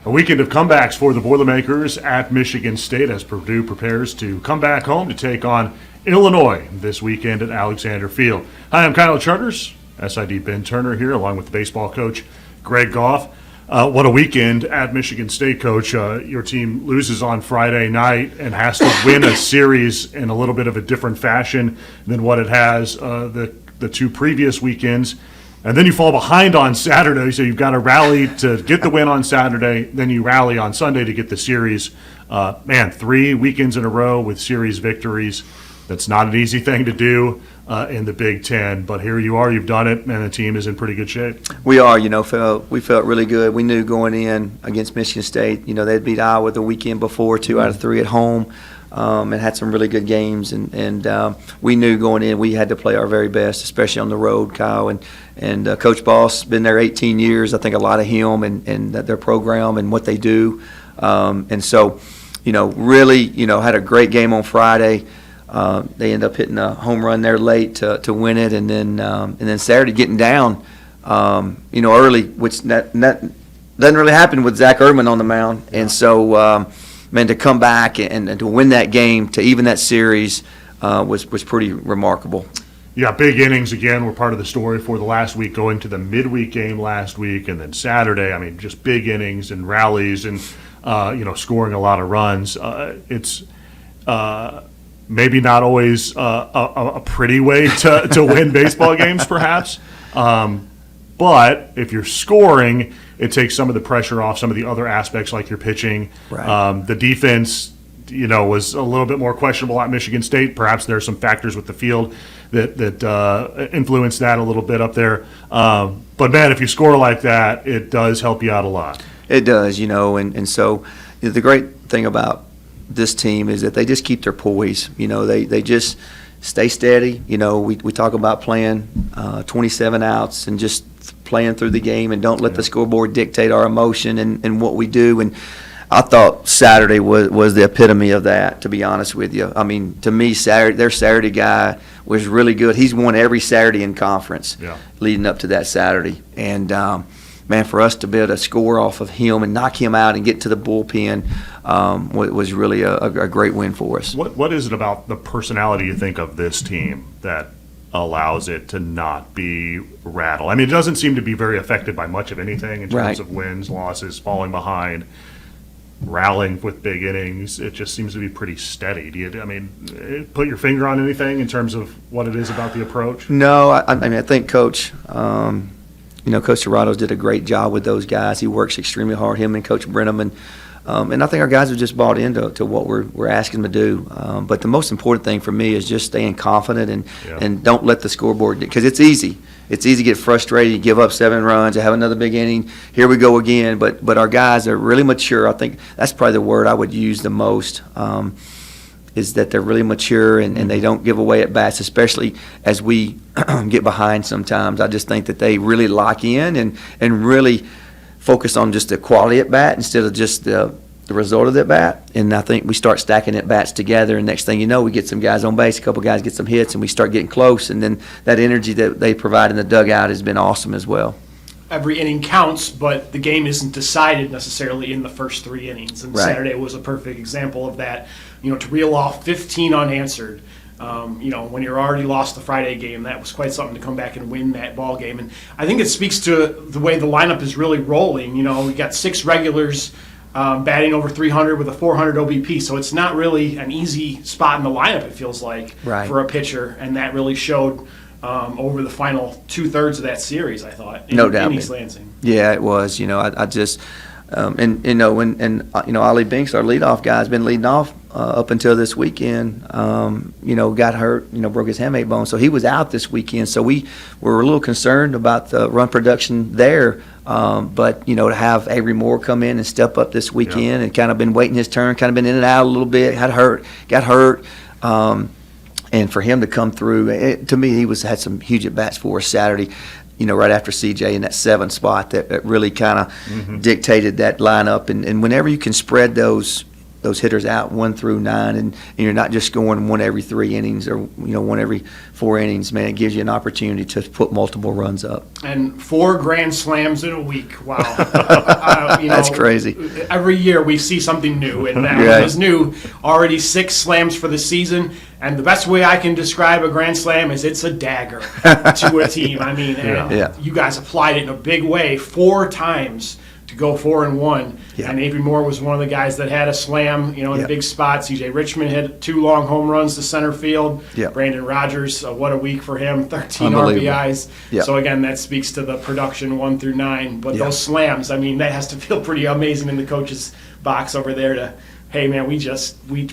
A weekend of comebacks for the Boilermakers at Michigan State as Purdue prepares to come back home to take on Illinois this weekend at Alexander Field. Hi, I'm Kyle Charters, SID Ben Turner here, along with the baseball coach Greg Goff. What a weekend at Michigan State, Coach. Your team loses on Friday night and has to win a series in a little bit of a different fashion than what it has the two previous weekends. And then you fall behind on Saturday, so you've got to rally to get the win on Saturday, then you rally on Sunday to get the series. 3 weekends in a row with series victories. That's not an easy thing to do in the Big Ten, but here you are, you've done it, and the team is in pretty good shape. We are, we felt really good. We knew going in against Michigan State, they'd beat Iowa the weekend before, 2 out of 3 at home. And had some really good games, and we knew going in we had to play our very best, especially on the road, Kyle. And Coach Boss been there 18 years. I think a lot of him and their program and what they do. And so, really, had a great game on Friday. They end up hitting a home run there late to win it, and then Saturday getting down, early, which that doesn't really happen with Zach Erdman on the mound, and so. Man, to come back and to win that game, to even that series, was pretty remarkable. Yeah, big innings again were part of the story for the last week, going to the midweek game last week, and then Saturday. I mean, just big innings and rallies and scoring a lot of runs. It's maybe not always a pretty way to win baseball games, perhaps. But if you're scoring, it takes some of the pressure off some of the other aspects like your pitching. Right. The defense, was a little bit more questionable at Michigan State. Perhaps there are some factors with the field that influence that a little bit up there. But, man, if you score like that, it does help you out a lot. It does, and so the great thing about this team is that they just keep their poise. They just stay steady. We talk about playing 27 outs and just playing through the game and don't let the scoreboard dictate our emotion and what we do. And I thought Saturday was the epitome of that, to be honest with you. I mean, to me, their Saturday guy was really good. He's won every Saturday in conference leading up to that Saturday. And, man, for us to be able to score off of him and knock him out and get to the bullpen was really a great win for us. What is it about the personality, you think, of this team that allows it to not be rattled? I mean, it doesn't seem to be very affected by much of anything in terms of wins, losses, falling behind, rallying with big innings. It just seems to be pretty steady. Do you, put your finger on anything in terms of what it is about the approach? No, I think Coach Coach Serratos did a great job with those guys. He works extremely hard, him and Coach Brenham, and I think our guys have just bought into what we're asking them to do. But the most important thing for me is just staying confident and don't let the scoreboard, because it's easy. It's easy to get frustrated, you give up 7 runs, you have another big inning, here we go again. But our guys are really mature. I think that's probably the word I would use the most. Is that they're really mature and they don't give away at bats, especially as we get behind sometimes. I just think that they really lock in and really focus on just the quality at bat instead of just the result of the at bat. And I think we start stacking at bats together, and next thing you know, we get some guys on base, a couple guys get some hits, and we start getting close. And then that energy that they provide in the dugout has been awesome as well. Every inning counts, but the game isn't decided necessarily in the first 3 innings. And Saturday was a perfect example of that. To reel off 15 unanswered, when you're already lost the Friday game, that was quite something to come back and win that ball game. And I think it speaks to the way the lineup is really rolling. We got 6 regulars batting over 300 with a 400 OBP, so it's not really an easy spot in the lineup, it feels like, for a pitcher. And that really showed over the final 2/3 of that series, I thought. No doubt. In East Lansing. Yeah, it was. I just Ollie Binks, our leadoff guy, has been leading off up until this weekend. Got hurt. Broke his hamate bone, so he was out this weekend. So we were a little concerned about the run production there. But to have Avery Moore come in and step up this weekend and kind of been waiting his turn, kind of been in and out a little bit, got hurt. And for him to come through, to me, he had some huge at bats for us Saturday. Right after CJ in that 7th spot that really kind of dictated that lineup. And whenever you can spread those those hitters out 1 through 9, and you're not just going one every 3 innings or one every 4 innings. Man, it gives you an opportunity to put multiple runs up. And 4 grand slams in a week. Wow, That's crazy. Every year we see something new, and that one is new. Already 6 slams for the season. And the best way I can describe a grand slam is it's a dagger to a team. I mean, you guys applied it in a big way 4 times to go 4-1. Yeah. And Avery Moore was one of the guys that had a slam, in a big spot. C.J. Richmond hit 2 long home runs to center field. Yeah. Brandon Rogers, what a week for him, 13 Unbelievable. RBIs. Yeah. So again, that speaks to the production 1 through 9. But those slams, I mean, that has to feel pretty amazing in the coach's box over there to, hey man, we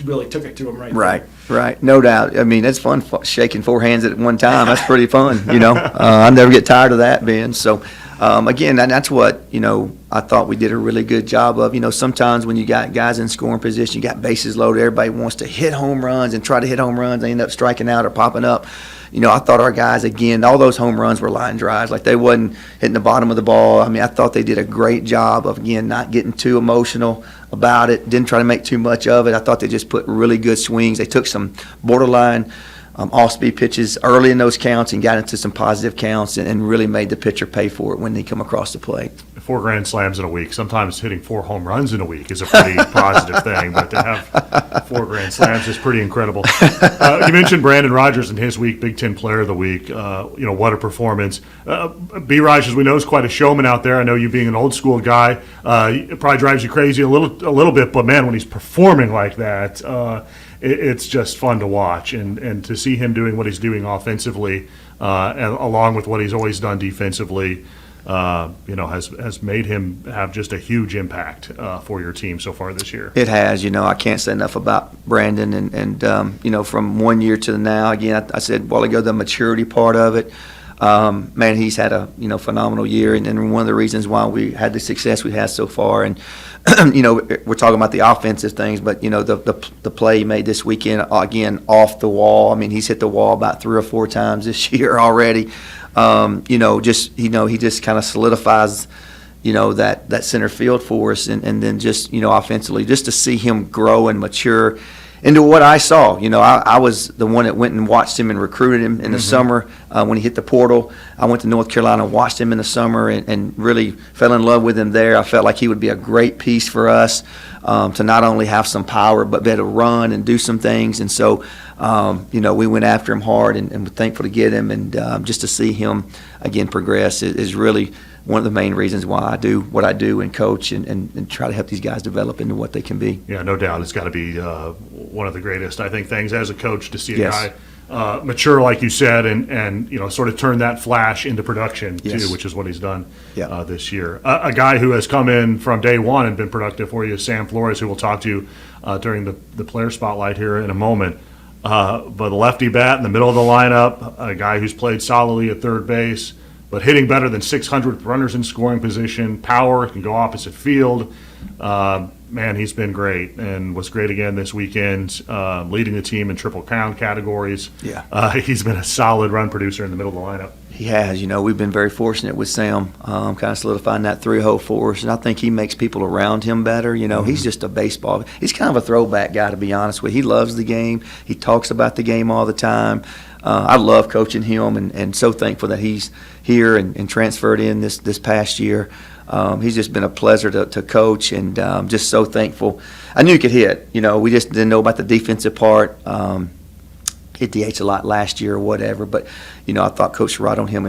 really took it to him right. Right, no doubt. I mean, it's fun shaking 4 hands at one time. That's pretty fun, I never get tired of that, Ben. So, again, that's what I thought we did a really good job of. Sometimes when you got guys in scoring position, you got bases loaded, everybody wants to hit home runs and try to hit home runs. They end up striking out or popping up. I thought our guys, again, all those home runs were line drives. Like, they wasn't hitting the bottom of the ball. I mean, I thought they did a great job of, again, not getting too emotional about it, didn't try to make too much of it. I thought they just put really good swings. They took some borderline off-speed pitches early in those counts and got into some positive counts and really made the pitcher pay for it when they come across the plate. 4 grand slams in a week. Sometimes hitting 4 home runs in a week is a pretty positive thing, but to have 4 grand slams is pretty incredible. You mentioned Brandon Rogers in his week, Big Ten Player of the Week. What a performance. B-Raj, as we know, is quite a showman out there. I know you being an old school guy, it probably drives you crazy a little bit, but man, when he's performing like that, it's just fun to watch, and to see him doing what he's doing offensively, and along with what he's always done defensively, has made him have just a huge impact for your team so far this year. It has. I can't say enough about Brandon, and from 1 year to now. Again, I said a while ago the maturity part of it. Man, he's had a phenomenal year, and one of the reasons why we had the success we had so far. And we're talking about the offensive things, but the play he made this weekend, again, off the wall. I mean, he's hit the wall about 3 or 4 times this year already. He just kind of solidifies that center field for us, and then just offensively, just to see him grow and mature into what I saw. I was the one that went and watched him and recruited him in the summer when he hit the portal. I went to North Carolina and watched him in the summer and really fell in love with him there. I felt like he would be a great piece for us to not only have some power but be able to run and do some things. And so, we went after him hard and we're thankful to get him. And just to see him, again, progress is really one of the main reasons why I do what I do and coach and try to help these guys develop into what they can be. Yeah, no doubt. It's got to be one of the greatest, I think, things as a coach to see a Yes. guy mature, like you said, and sort of turn that flash into production, Yes. too, which is what he's done Yeah. this year. A guy who has come in from day one and been productive for you is Sam Flores, who we'll talk to during the player spotlight here in a moment. But the lefty bat in the middle of the lineup, a guy who's played solidly at third base, but hitting better than 600 runners in scoring position, power, can go opposite field. Man, he's been great and was great again this weekend, leading the team in Triple Crown categories. Yeah. He's been a solid run producer in the middle of the lineup. He has. We've been very fortunate with Sam, kind of solidifying that 3-hole for us, and I think he makes people around him better. He's just a baseball. He's kind of a throwback guy, to be honest with you. He loves the game. He talks about the game all the time. I love coaching him, and so thankful that he's here and transferred in this past year. He's just been a pleasure to coach, and just so thankful. I knew he could hit. We just didn't know about the defensive part. Hit DH a lot last year or whatever, but I thought Coach Sherrod on him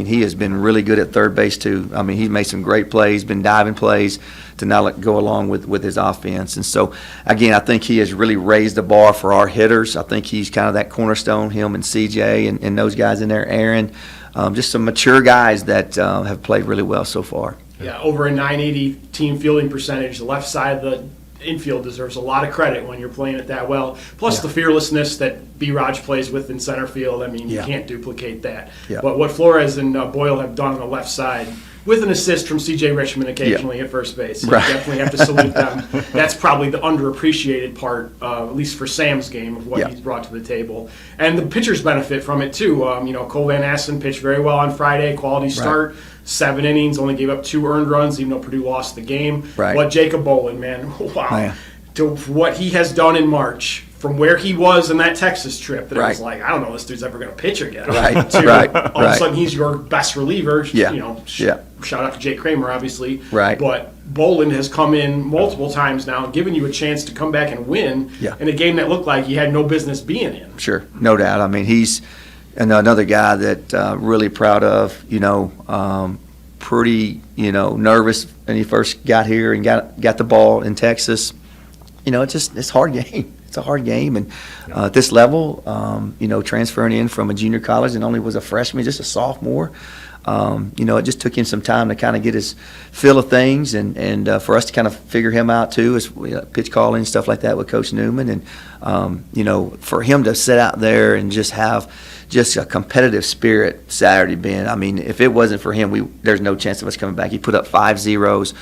he has been really good at third base too. I mean, he's made some great plays, been diving plays to now go along with his offense. And so again, I think he has really raised the bar for our hitters. I think he's kind of that cornerstone, him and CJ and those guys in there, Aaron, just some mature guys that have played really well so far. Yeah, over a 980 team fielding percentage. The left side of the infield deserves a lot of credit when you're playing it that well. Plus the fearlessness that B-Raj plays with in center field. I mean, you can't duplicate that. Yeah. But what Flores and Boyle have done on the left side, with an assist from C.J. Richmond occasionally at first base, you definitely have to salute them. That's probably the underappreciated part, at least for Sam's game, of what he's brought to the table. And the pitchers benefit from it, too. Cole Van Assen pitched very well on Friday, quality start. 7 innings, only gave up 2 earned runs, even though Purdue lost the game. Right. But Jacob Bolin, man, wow. to what he has done in March, from where he was in that Texas trip, that it was like, I don't know, this dude's ever going to pitch again. To all of a sudden he's your best reliever. Shout out to Jake Kramer, obviously. But Boland has come in multiple times now and given you a chance to come back and win in a game that looked like he had no business being in. Sure, no doubt. I mean, he's another guy that really proud of, pretty, nervous when he first got here and got the ball in Texas. It's a hard game. It's a hard game, and at this level, transferring in from a junior college and only was a freshman, just a sophomore. It just took him some time to kind of get his feel of things, and for us to kind of figure him out too, as pitch calling, stuff like that with Coach Newman, and for him to sit out there and just have just a competitive spirit Saturday, Ben. I mean, if it wasn't for him, there's no chance of us coming back. He put up 5 zeros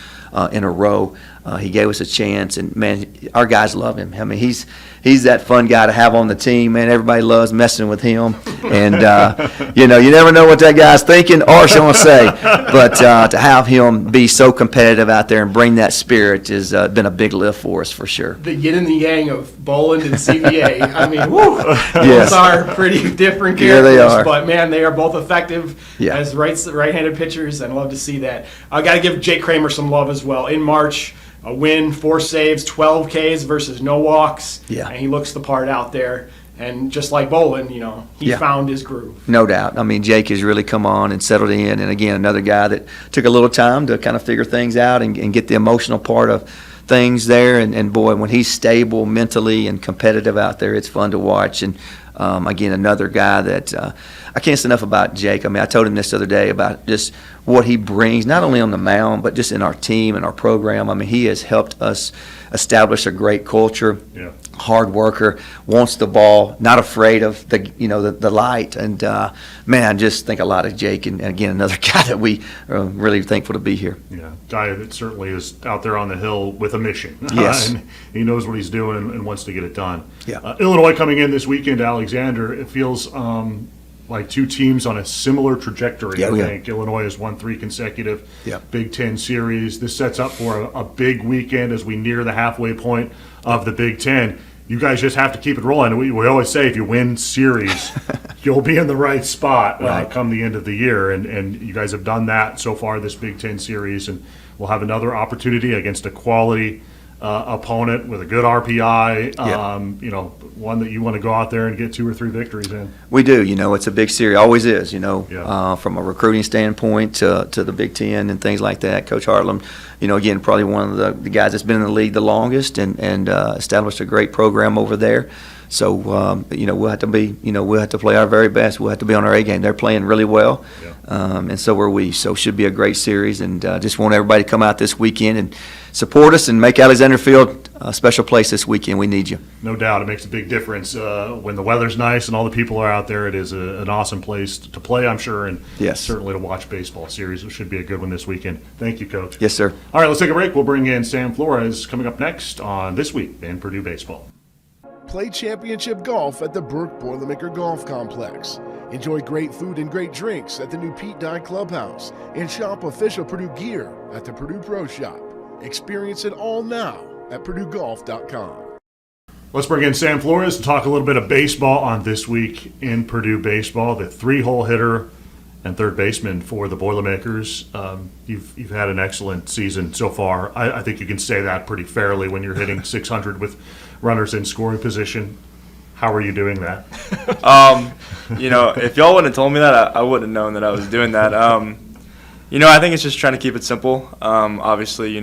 in a row. He gave us a chance, and man, our guys love him. I mean, he's that fun guy to have on the team, man. Everybody loves messing with him, and you never know what that guy's thinking or showing say. But to have him be so competitive out there and bring that spirit has been a big lift for us, for sure. The yin and the yang of Boland and CVA. I mean, those are pretty different characters. Yeah, they are. But man, they are both effective as right-handed pitchers, and I love to see that. I got to give Jake Kramer some love as well. In March, a win, 4 saves, 12 Ks versus no walks, and he looks the part out there. And just like Boland, he found his groove. No doubt. I mean, Jake has really come on and settled in. And again, another guy that took a little time to kind of figure things out and get the emotional part of things there. And boy, when he's stable mentally and competitive out there, it's fun to watch. And again, another guy that I can't say enough about Jake. I mean, I told him this the other day about just what he brings, not only on the mound, but just in our team and our program. I mean, he has helped us establish a great culture. Hard worker, wants the ball, not afraid of the light, and man, I just think a lot of Jake, and again, another guy that we are really thankful to be here. Guy that certainly is out there on the hill with a mission. And he knows what he's doing and wants to get it done. Illinois coming in this weekend, Alexander. It feels like two teams on a similar trajectory. I think Illinois has won 3 consecutive Big Ten series. This sets up for a big weekend as we near the halfway point of the Big Ten. You guys just have to keep it rolling. We always say if you win series, you'll be in the right spot come the end of the year. And you guys have done that so far this Big Ten series. And we'll have another opportunity against a quality opponent with a good RPI, one that you want to go out there and get 2 or 3 victories in. We do. It's a big series. Always is, from a recruiting standpoint to the Big Ten and things like that. Coach Hartlam, again, probably one of the guys that's been in the league the longest and established a great program over there. So, we'll have to play our very best. We'll have to be on our A game. They're playing really well, and so are we. So it should be a great series, and just want everybody to come out this weekend and support us and make Alexander Field a special place this weekend. We need you. No doubt. It makes a big difference. When the weather's nice and all the people are out there, it is an awesome place to play, I'm sure, and certainly to watch baseball series. It should be a good one this weekend. Thank you, Coach. Yes, sir. All right, let's take a break. We'll bring in Sam Flores coming up next on This Week in Purdue Baseball. Play championship golf at the Burke Boilermaker Golf Complex. Enjoy great food and great drinks at the new Pete Dye Clubhouse. And shop official Purdue gear at the Purdue Pro Shop. Experience it all now at PurdueGolf.com. Let's bring in Sam Flores to talk a little bit of baseball on This Week in Purdue Baseball. The 3-hole hitter and third baseman for the Boilermakers. You've had an excellent season so far. I think you can say that pretty fairly when you're hitting 600 with runners in scoring position. How are you doing that? If y'all wouldn't have told me that, I wouldn't have known that I was doing that. I think it's just trying to keep it simple. Obviously,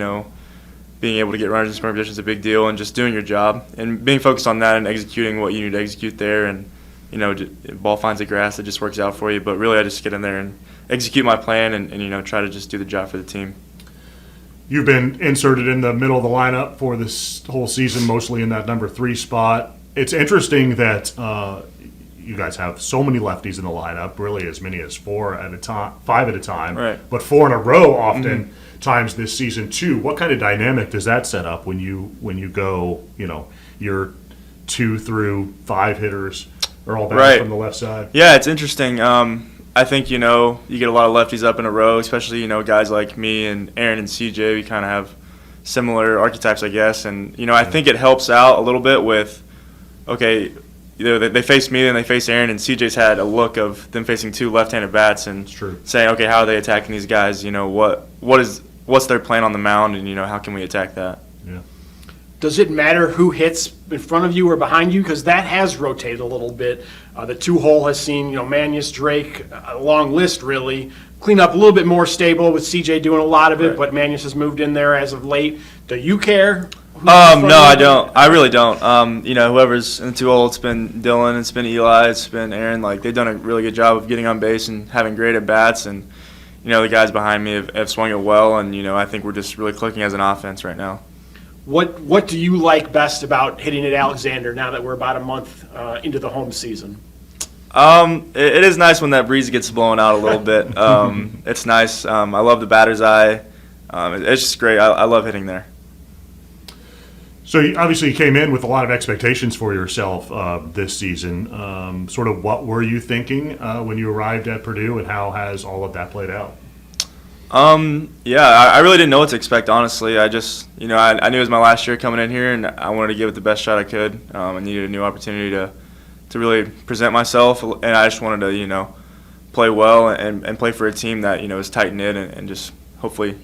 being able to get runners in scoring position is a big deal, and just doing your job and being focused on that and executing what you need to execute there. And ball finds the grass, it just works out for you. But really, I just get in there and execute my plan and try to just do the job for the team. You've been inserted in the middle of the lineup for this whole season, mostly in that number 3 spot. It's interesting that you guys have so many lefties in the lineup, really as many as 5 at a time, right. But 4 in a row often times this season too. What kind of dynamic does that set up when you go, your 2 through 5 hitters are all back from the left side? Yeah, it's interesting. I think, you get a lot of lefties up in a row, especially, guys like me and Aaron and CJ. We kind of have similar archetypes, I guess. And, I think it helps out a little bit with, okay, they face me and they face Aaron, and CJ's had a look of them facing two left-handed bats and saying, okay, how are they attacking these guys? What's their plan on the mound, and, how can we attack that? Yeah. Does it matter who hits in front of you or behind you? Because that has rotated a little bit. The 2-hole has seen, Manius, Drake, a long list really, clean up a little bit more stable with CJ doing a lot of it, but Manius has moved in there as of late. Do you care? No, I don't. I really don't. Whoever's in the 2-hole, it's been Dylan, it's been Eli, it's been Aaron. Like, they've done a really good job of getting on base and having great at-bats. And, the guys behind me have swung it well. And, I think we're just really clicking as an offense right now. What do you like best about hitting at Alexander now that we're about a month into the home season? It is nice when that breeze gets blown out a little bit. It's nice. I love the batter's eye. It's just great. I love hitting there. So obviously you came in with a lot of expectations for yourself this season. Sort of what were you thinking when you arrived at Purdue, and how has all of that played out? I really didn't know what to expect, honestly. I just, I knew it was my last year coming in here, and I wanted to give it the best shot I could. I needed a new opportunity to really present myself, and I just wanted to, play well and play for a team that, is tight-knit and just hopefully,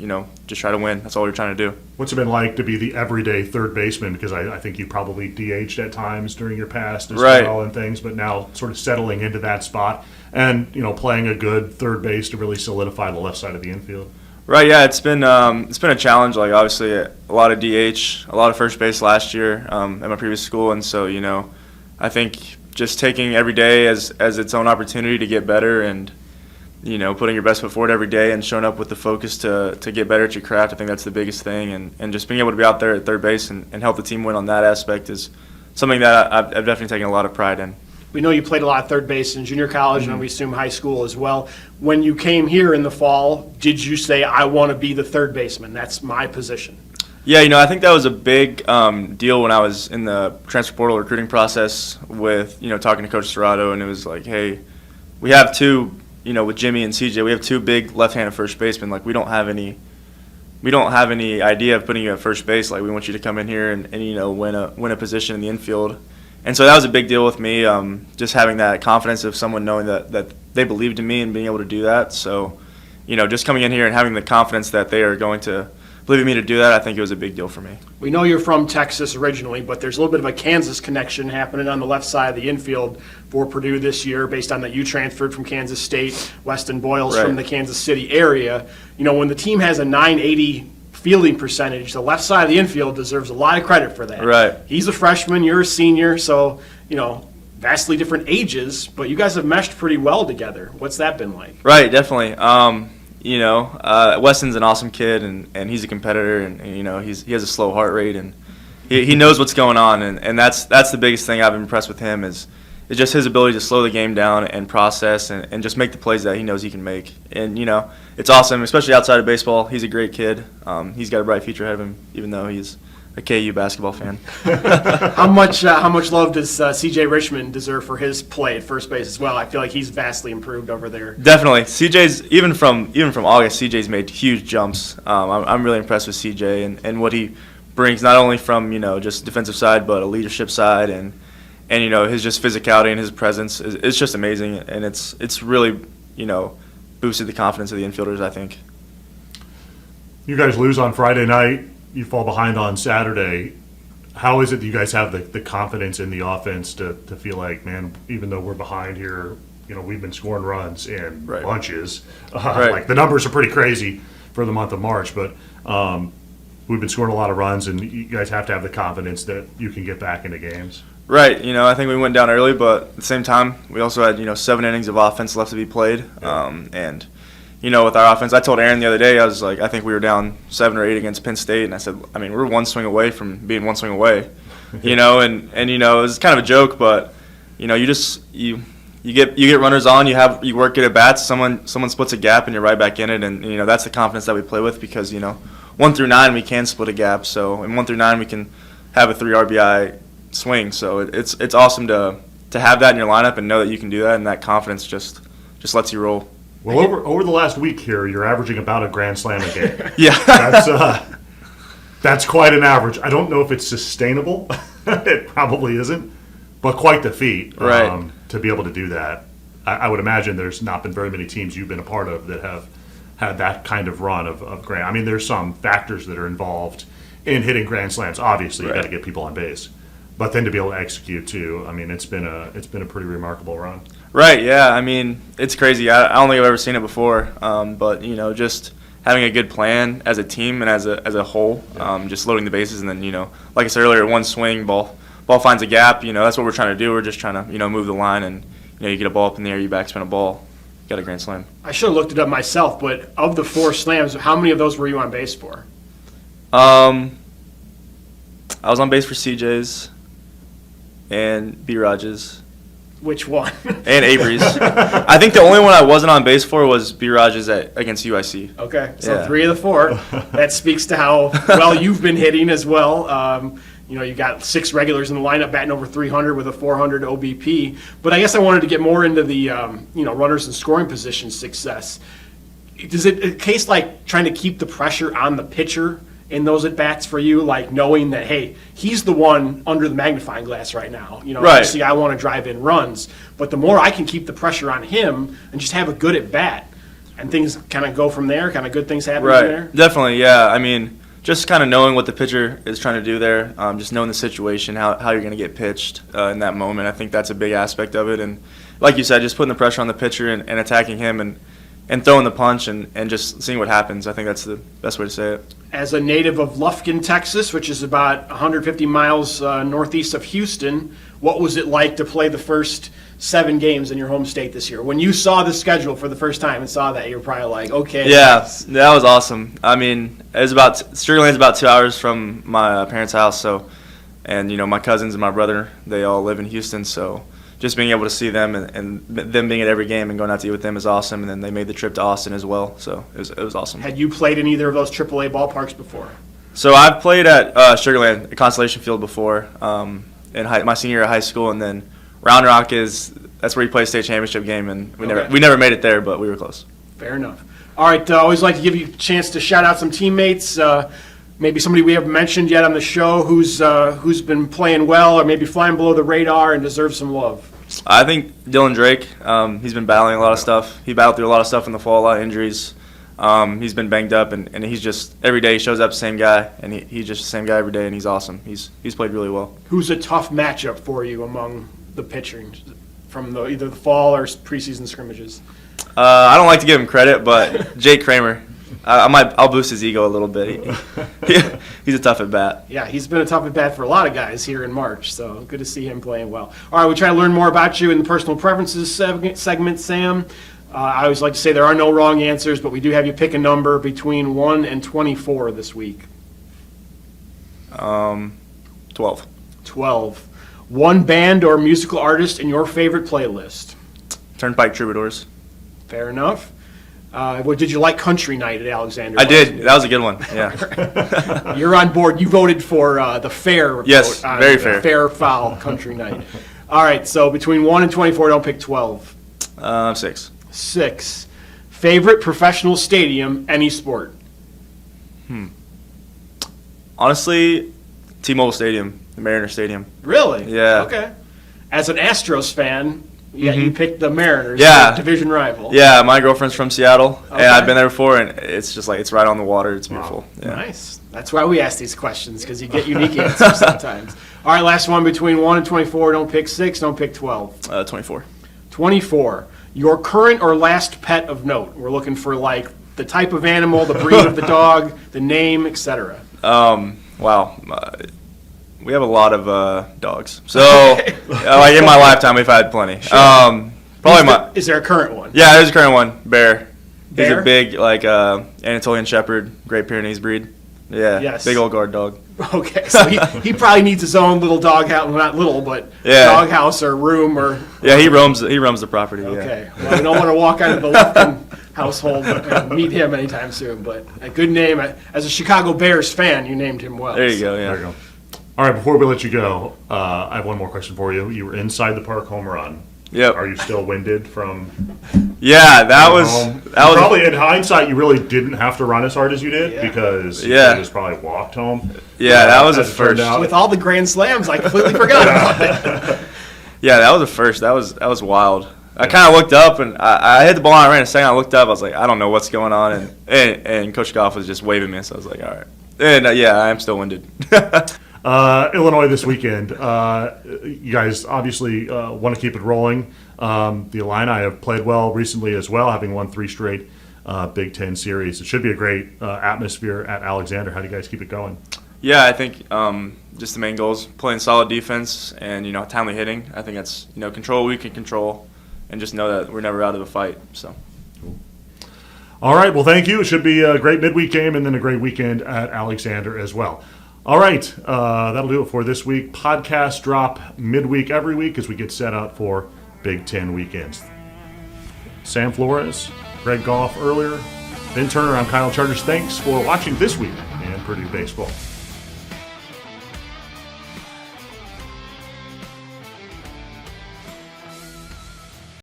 just try to win. That's all we're trying to do. What's it been like to be the everyday third baseman? Because I think you probably DH'd at times during your past as well and things, but now sort of settling into that spot and, playing a good third base to really solidify the left side of the infield. Right, yeah, it's been a challenge. Like, obviously, a lot of DH, a lot of first base last year at my previous school, and so, I think just taking every day as its own opportunity to get better and, putting your best foot forward every day and showing up with the focus to get better at your craft, I think that's the biggest thing. And just being able to be out there at third base and help the team win on that aspect is something that I've definitely taken a lot of pride in. We know you played a lot of third base in junior college, and we assume high school as well. When you came here in the fall, did you say, I want to be the third baseman? That's my position. Yeah, I think that was a big deal when I was in the transfer portal recruiting process with, talking to Coach Serrato, and it was like, hey, we have two, with Jimmy and CJ, we have two big left-handed first basemen. Like, we don't have any idea of putting you at first base. Like, we want you to come in here and win a position in the infield. And so that was a big deal with me, just having that confidence of someone knowing that they believed in me and being able to do that. So, just coming in here and having the confidence that they are going to believe in me to do that, I think it was a big deal for me. We know you're from Texas originally, but there's a little bit of a Kansas connection happening on the left side of the infield for Purdue this year based on that you transferred from Kansas State, Weston Boyle's from the Kansas City area. When the team has a .980 fielding percentage, the left side of the infield deserves a lot of credit for that. Right. He's a freshman, you're a senior, so, vastly different ages, but you guys have meshed pretty well together. What's that been like? Right, definitely. Weston's an awesome kid, and he's a competitor, and he has a slow heart rate, and he knows what's going on, and that's the biggest thing I've been impressed with him is just his ability to slow the game down and process and just make the plays that he knows he can make. And, it's awesome, especially outside of baseball. He's a great kid. He's got a bright future ahead of him, even though he's a KU basketball fan. How much love does C.J. Richmond deserve for his play at first base as well? I feel like he's vastly improved over there. Definitely. CJ's, even from August, CJ's made huge jumps. I'm really impressed with CJ and what he brings, not only from, just defensive side, but a leadership side and his just physicality and his presence is just amazing, and it's really, boosted the confidence of the infielders, I think. You guys lose on Friday night. You fall behind on Saturday. How is it that you guys have the confidence in the offense to feel like, man, even though we're behind here, we've been scoring runs in bunches. Like, the numbers are pretty crazy for the month of March, but we've been scoring a lot of runs, and you guys have to have the confidence that you can get back into games. Right. I think we went down early, but at the same time, we also had, 7 innings of offense left to be played. And, with our offense, I told Aaron the other day, I was like, I think we were down 7 or 8 against Penn State. And I said, we're one swing away from being one swing away, and it was kind of a joke, but, you get runners on, you work at bats, someone splits a gap and you're right back in it. And, that's the confidence that we play with because, 1 through 9, we can split a gap. So in 1 through 9, we can have a 3 RBI swing. So it's awesome to have that in your lineup and know that you can do that, and that confidence just lets you roll. Well, over the last week here, you're averaging about a grand slam a game. Yeah. That's That's quite an average. I don't know if it's sustainable. It probably isn't, but quite the feat Right. to be able to do that. I would imagine there's not been very many teams you've been a part of that have had that kind of run of grand. I mean, there's some factors that are involved in hitting grand slams. Obviously, you got to get people on base, but then to be able to execute too. I mean, it's been a pretty remarkable run. Right, yeah. I mean, it's crazy. I don't think I've ever seen it before. But, just having a good plan as a team and as a whole, just loading the bases. And then, like I said earlier, one swing, ball finds a gap. That's what we're trying to do. We're just trying to, move the line. And, you get a ball up in the air, you backspin a ball, got a grand slam. I should have looked it up myself, but of the 4 slams, how many of those were you on base for? I was on base for CJ's and B. Rogers. Which one? And Avery's. I think the only one I wasn't on base for was B. Rogers against UIC. Okay, so Yeah. 3 of the 4. That speaks to how well you've been hitting as well. You got 6 regulars in the lineup batting over 300 with a 400 OBP. But I guess I wanted to get more into the runners in scoring position success. Does it a case like trying to keep the pressure on the pitcher in those at bats for you, like knowing that, hey, he's the one under the magnifying glass right now. Right. Obviously I want to drive in runs, but the more I can keep the pressure on him and just have a good at bat, and things kind of go from there, kind of good things happen from there. Right, definitely, yeah. I mean, just kind of knowing what the pitcher is trying to do there, just knowing the situation, how you're going to get pitched in that moment. I think that's a big aspect of it. And like you said, just putting the pressure on the pitcher and attacking him and throwing the punch and just seeing what happens. I think that's the best way to say it. As a native of Lufkin, Texas, which is about 150 miles northeast of Houston, what was it like to play the first 7 games in your home state this year? When you saw the schedule for the first time and saw that, you were probably like, okay. Yeah, that was awesome. I mean, it was Sugar Land's about 2 hours from my parents' house, and my cousins and my brother, they all live in Houston, so just being able to see them and them being at every game and going out to eat with them is awesome. And then they made the trip to Austin as well, so it was awesome. Had you played in either of those AAA ballparks before? So I've played at Sugar Land, Constellation Field before, in my senior year of high school, and then Round Rock that's where you play a state championship game, and we never made it there, but we were close. Fair enough. All right, always like to give you a chance to shout out some teammates. Maybe somebody we haven't mentioned yet on the show who's been playing well or maybe flying below the radar and deserves some love. I think Dylan Drake, he's been battling a lot of stuff. He battled through a lot of stuff in the fall, a lot of injuries. He's been banged up, and he's just, every day he shows up the same guy, and he's just the same guy every day, and he's awesome. He's played really well. Who's a tough matchup for you among the pitching from either the fall or preseason scrimmages? I don't like to give him credit, but Jake Kramer. I'll boost his ego a little bit. He's a tough at bat. Yeah, he's been a tough at bat for a lot of guys here in March, so good to see him playing well. All right, we try to learn more about you in the personal preferences segment, Sam. I always like to say there are no wrong answers, but we do have you pick a number between 1 and 24 this week. 12. 12. One band or musical artist in your favorite playlist? Turnpike Troubadours. Fair enough. Did you like Country Night at Alexander? I did. That was a good one. Yeah. You're on board. You voted for the fair. Yes, vote on very fair. Fair foul Country Night. All right, so between 1 and 24, don't pick 12. 6. 6. Favorite professional stadium, any sport? Honestly, T-Mobile Stadium, the Mariner Stadium. Really? Yeah. Okay. As an Astros fan, you picked the Mariners, Yeah. the division rival. Yeah, my girlfrist from Seattle, Okay. and I've been there before, and it's just like it's right on the water. It's beautiful. Yeah. Nice. That's why we ask these questions, because you get unique answers sometimes. All right, last one between 1 and 24. Don't pick 6. Don't pick 12. 24. 24. Your current or last pet of note. We're looking for like the type of animal, the breed of the dog, the name, etc. Wow. We have a lot of dogs. So, like in my lifetime, we've had plenty. Probably Is there a current one? Yeah, there's a current one. Bear. He's Bear? a big, Anatolian Shepherd, Great Pyrenees breed. Yeah. Yes. Big old guard dog. Okay, so he probably needs his own little doghouse. Well, not little, but Yeah. doghouse or room or. Yeah, he roams the property. Okay, well, we don't want to walk out of the Lufkin household and meet him anytime soon. But a good name. As a Chicago Bears fan, you named him well. There you go. Yeah. There you go. All right, before we let you go, I have one more question for you. You were inside the park home run Yep. Are you still winded from Yeah, that was home? that was Probably in hindsight, you really didn't have to run as hard as you did because you Yeah. just probably walked home. Yeah, that was a as it turned first. out. With all the grand slams, I completely forgot about it. Yeah, that was a first. That was wild. I kind of looked up and I hit the ball and I ran a second. I looked up. I was like, I don't know what's going on, and Coach Goff was just waving me. So I was like, all right. And yeah, I am still winded. Illinois this weekend. You guys obviously want to keep it rolling. The Illini have played well recently as well, having won 3 straight Big Ten series. It should be a great atmosphere at Alexander. How do you guys keep it going? Yeah, I think just the main goals: playing solid defense and timely hitting. I think that's control what we can control, and just know that we're never out of the fight. So. All right. Well, thank you. It should be a great midweek game and then a great weekend at Alexander as well. All right. That'll do it for this week. Podcast drop midweek every week as we get set up for Big Ten weekends. Sam Flores, Greg Goff earlier, Ben Turner, I'm Kyle Charters. Thanks for watching this week in Purdue baseball.